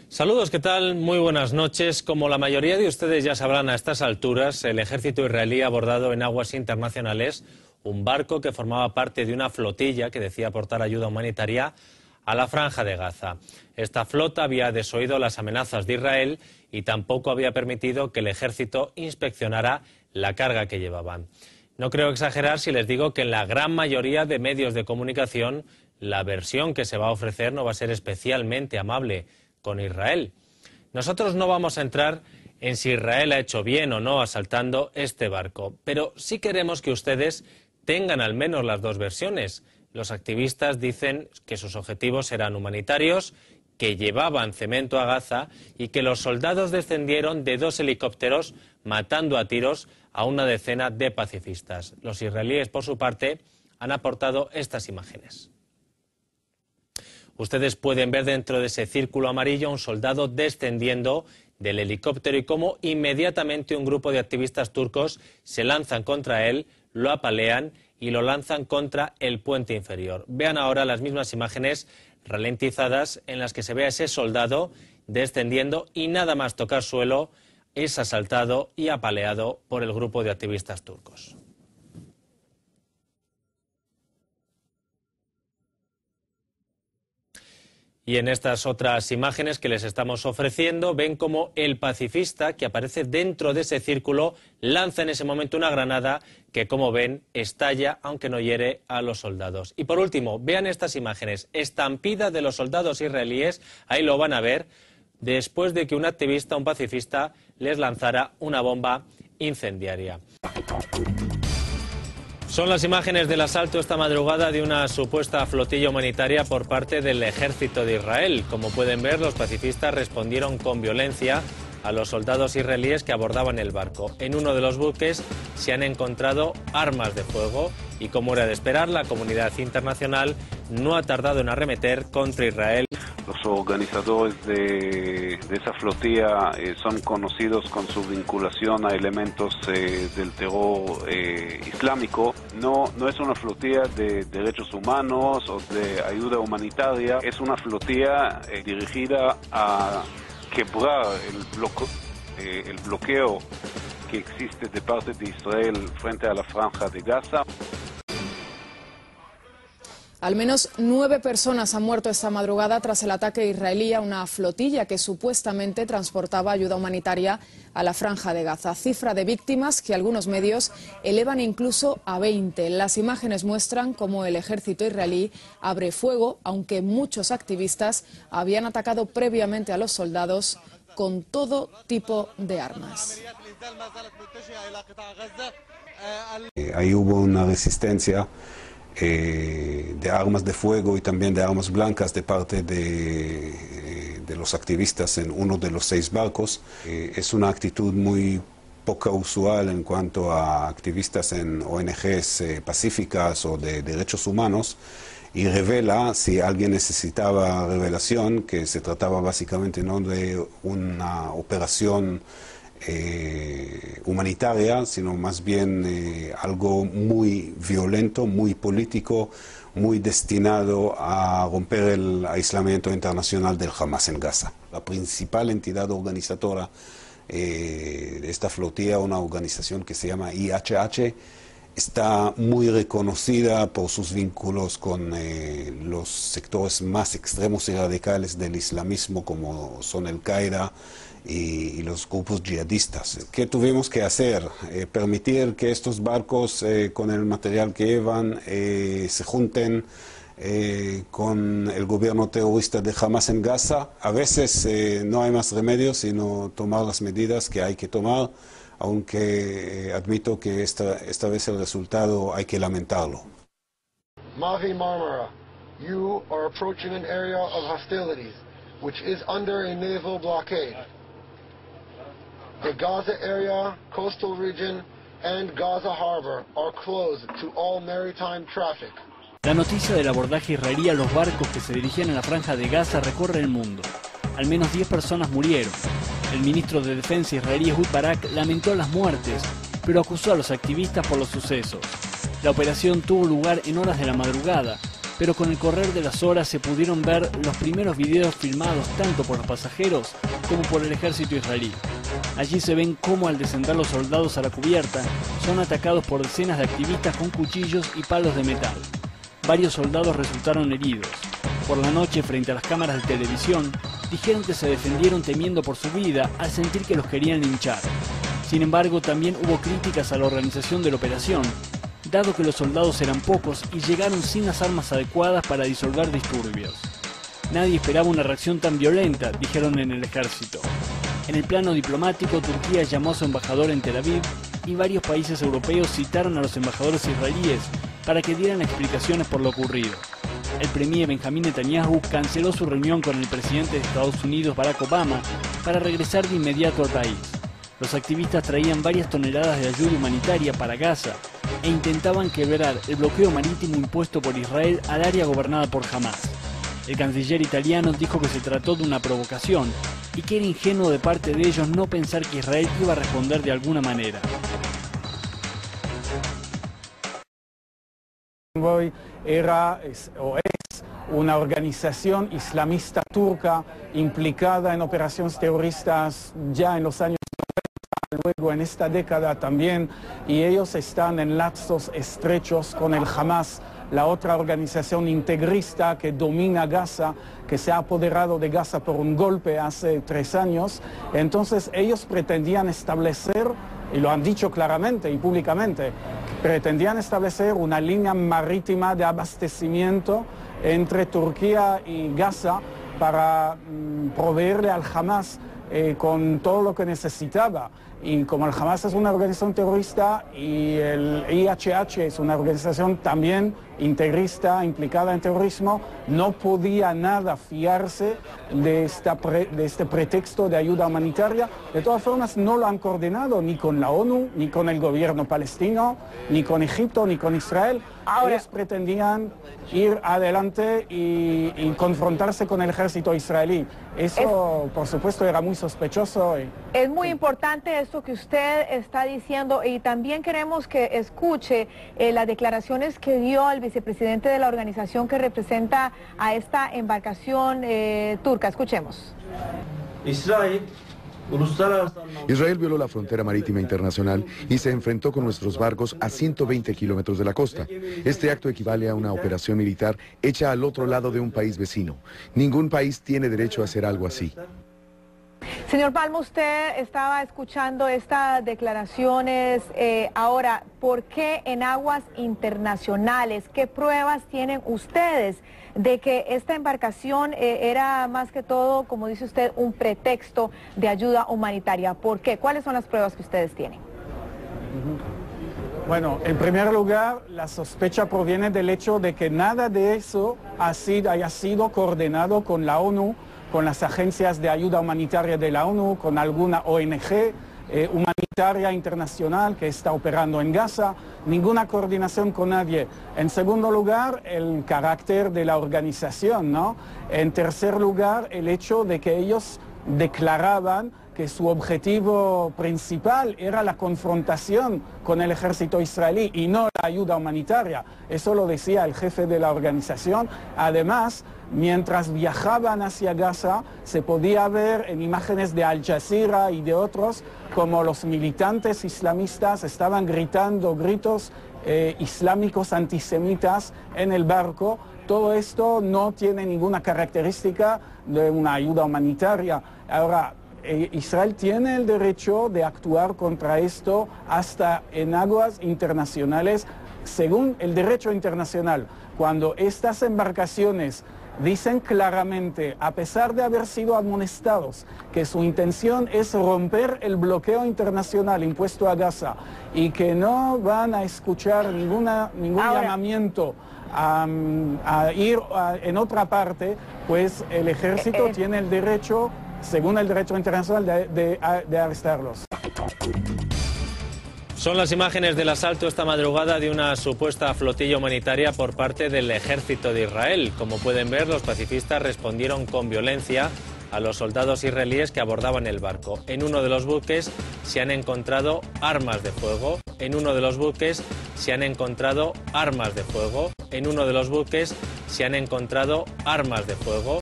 Saludos, ¿qué tal? Muy buenas noches. Como la mayoría de ustedes ya sabrán a estas alturas, el ejército israelí ha abordado en aguas internacionales un barco que formaba parte de una flotilla que decía aportar ayuda humanitaria a la Franja de Gaza. Esta flota había desoído las amenazas de Israel y tampoco había permitido que el ejército inspeccionara la carga que llevaban. No creo exagerar si les digo que en la gran mayoría de medios de comunicación la versión que se va a ofrecer no va a ser especialmente amable con Israel. Nosotros no vamos a entrar en si Israel ha hecho bien o no asaltando este barco, pero sí queremos que ustedes tengan al menos las dos versiones. Los activistas dicen que sus objetivos eran humanitarios, que llevaban cemento a Gaza y que los soldados descendieron de 2 helicópteros matando a tiros a una decena de pacifistas. Los israelíes, por su parte, han aportado estas imágenes. Ustedes pueden ver dentro de ese círculo amarillo a un soldado descendiendo del helicóptero y cómo inmediatamente un grupo de activistas turcos se lanzan contra él, lo apalean y lo lanzan contra el puente inferior. Vean ahora las mismas imágenes ralentizadas en las que se ve a ese soldado descendiendo y nada más tocar suelo es asaltado y apaleado por el grupo de activistas turcos. Y en estas otras imágenes que les estamos ofreciendo, ven cómo el pacifista que aparece dentro de ese círculo lanza en ese momento una granada que, como ven, estalla, aunque no hiere a los soldados. Y por último, vean estas imágenes, estampida de los soldados israelíes, ahí lo van a ver, después de que un activista, un pacifista, les lanzara una bomba incendiaria. Son las imágenes del asalto esta madrugada de una supuesta flotilla humanitaria por parte del ejército de Israel. Como pueden ver, los pacifistas respondieron con violencia a los soldados israelíes que abordaban el barco. En uno de los buques se han encontrado armas de fuego y, como era de esperar, la comunidad internacional no ha tardado en arremeter contra Israel. Los organizadores de esa flotilla son conocidos con su vinculación a elementos del terror islámico. No es una flotilla de derechos humanos o de ayuda humanitaria, es una flotilla dirigida a quebrar el bloqueo que existe de parte de Israel frente a la Franja de Gaza. Al menos 9 personas han muerto esta madrugada tras el ataque israelí a una flotilla que supuestamente transportaba ayuda humanitaria a la Franja de Gaza. Cifra de víctimas que algunos medios elevan incluso a 20. Las imágenes muestran cómo el ejército israelí abre fuego, aunque muchos activistas habían atacado previamente a los soldados con todo tipo de armas. Ahí hubo una resistencia de armas de fuego y también de armas blancas de parte de los activistas en uno de los 6 barcos. Es una actitud muy poco usual en cuanto a activistas en ONGs pacíficas o de derechos humanos, y revela, si alguien necesitaba revelación, que se trataba básicamente no de una operación humanitaria, sino más bien algo muy violento, muy político, muy destinado a romper el aislamiento internacional del Hamas en Gaza. La principal entidad organizadora de esta flotilla, una organización que se llama IHH, está muy reconocida por sus vínculos con los sectores más extremos y radicales del islamismo, como son el Qaeda y los grupos yihadistas. ¿Qué tuvimos que hacer? Permitir que estos barcos con el material que llevan se junten con el gobierno terrorista de Hamas en Gaza. A veces no hay más remedio sino tomar las medidas que hay que tomar, aunque admito que esta vez el resultado hay que lamentarlo. Mavi Marmara, you are approaching an area of hostilities, which is under a naval blockade. The Gaza area, coastal region, and Gaza Harbor are closed to all maritime traffic. La noticia del abordaje israelí a los barcos que se dirigían a la Franja de Gaza recorre el mundo. Al menos 10 personas murieron. El ministro de Defensa israelí Ehud Barak lamentó las muertes, pero acusó a los activistas por los sucesos. La operación tuvo lugar en horas de la madrugada pero con el correr de las horas se pudieron ver los primeros videos filmados tanto por los pasajeros como por el ejército israelí. Allí se ven cómo al descender los soldados a la cubierta son atacados por decenas de activistas con cuchillos y palos de metal. Varios soldados resultaron heridos. Por la noche, frente a las cámaras de televisión, dijeron que se defendieron temiendo por su vida al sentir que los querían linchar. Sin embargo, también hubo críticas a la organización de la operación, dado que los soldados eran pocos y llegaron sin las armas adecuadas para disolver disturbios. Nadie esperaba una reacción tan violenta, dijeron en el ejército. En el plano diplomático, Turquía llamó a su embajador en Tel Aviv y varios países europeos citaron a los embajadores israelíes para que dieran explicaciones por lo ocurrido. El premier Benjamín Netanyahu canceló su reunión con el presidente de Estados Unidos, Barack Obama, para regresar de inmediato al país. Los activistas traían varias toneladas de ayuda humanitaria para Gaza e intentaban quebrar el bloqueo marítimo impuesto por Israel al área gobernada por Hamas. El canciller italiano dijo que se trató de una provocación y que era ingenuo de parte de ellos no pensar que Israel iba a responder de alguna manera. Era o es una organización islamista turca implicada en operaciones terroristas ya en los años 90, luego en esta década también, y ellos están en lazos estrechos con el Hamas, la otra organización integrista que domina Gaza, que se ha apoderado de Gaza por un golpe hace 3 años. Entonces ellos pretendían establecer, y lo han dicho claramente y públicamente, pretendían establecer una línea marítima de abastecimiento entre Turquía y Gaza para proveerle al Hamas con todo lo que necesitaba. Y como el Hamas es una organización terrorista y el IHH es una organización también integrista, implicada en terrorismo, no podía nada fiarse de este pretexto de ayuda humanitaria. De todas formas, no lo han coordinado ni con la ONU, ni con el gobierno palestino, ni con Egipto, ni con Israel. Ellos pretendían ir adelante y confrontarse con el ejército israelí. Eso, por supuesto, era muy sospechoso. Es muy importante esto que usted está diciendo, y también queremos que escuche las declaraciones que dio el vicepresidente de la organización que representa a esta embarcación turca. Escuchemos. Israel violó la frontera marítima internacional y se enfrentó con nuestros barcos a 120 kilómetros de la costa. Este acto equivale a una operación militar hecha al otro lado de un país vecino. Ningún país tiene derecho a hacer algo así. Señor Palma, usted estaba escuchando estas declaraciones. Ahora, ¿por qué en aguas internacionales? ¿Qué pruebas tienen ustedes de que esta embarcación era más que todo, como dice usted, un pretexto de ayuda humanitaria? ¿Por qué? ¿Cuáles son las pruebas que ustedes tienen? Bueno, en primer lugar, la sospecha proviene del hecho de que nada de eso haya sido coordinado con la ONU, con las agencias de ayuda humanitaria de la ONU, con alguna ONG humanitaria internacional que está operando en Gaza, ninguna coordinación con nadie. En segundo lugar, el carácter de la organización, ¿no? En tercer lugar, el hecho de que ellos declaraban que su objetivo principal era la confrontación con el ejército israelí y no la ayuda humanitaria. Eso lo decía el jefe de la organización. Además, mientras viajaban hacia Gaza, se podía ver en imágenes de Al Jazeera y de otros como los militantes islamistas estaban gritando gritos islámicos antisemitas en el barco. Todo esto no tiene ninguna característica de una ayuda humanitaria. Ahora, Israel tiene el derecho de actuar contra esto hasta en aguas internacionales, según el derecho internacional. Cuando estas embarcaciones dicen claramente, a pesar de haber sido amonestados, que su intención es romper el bloqueo internacional impuesto a Gaza y que no van a escuchar ningún llamamiento a ir en otra parte, pues el ejército tiene el derecho, según el derecho internacional, de arrestarlos. Son las imágenes del asalto esta madrugada de una supuesta flotilla humanitaria por parte del ejército de Israel. Como pueden ver, los pacifistas respondieron con violencia a los soldados israelíes que abordaban el barco. En uno de los buques se han encontrado armas de fuego. En uno de los buques se han encontrado armas de fuego. En uno de los buques se han encontrado armas de fuego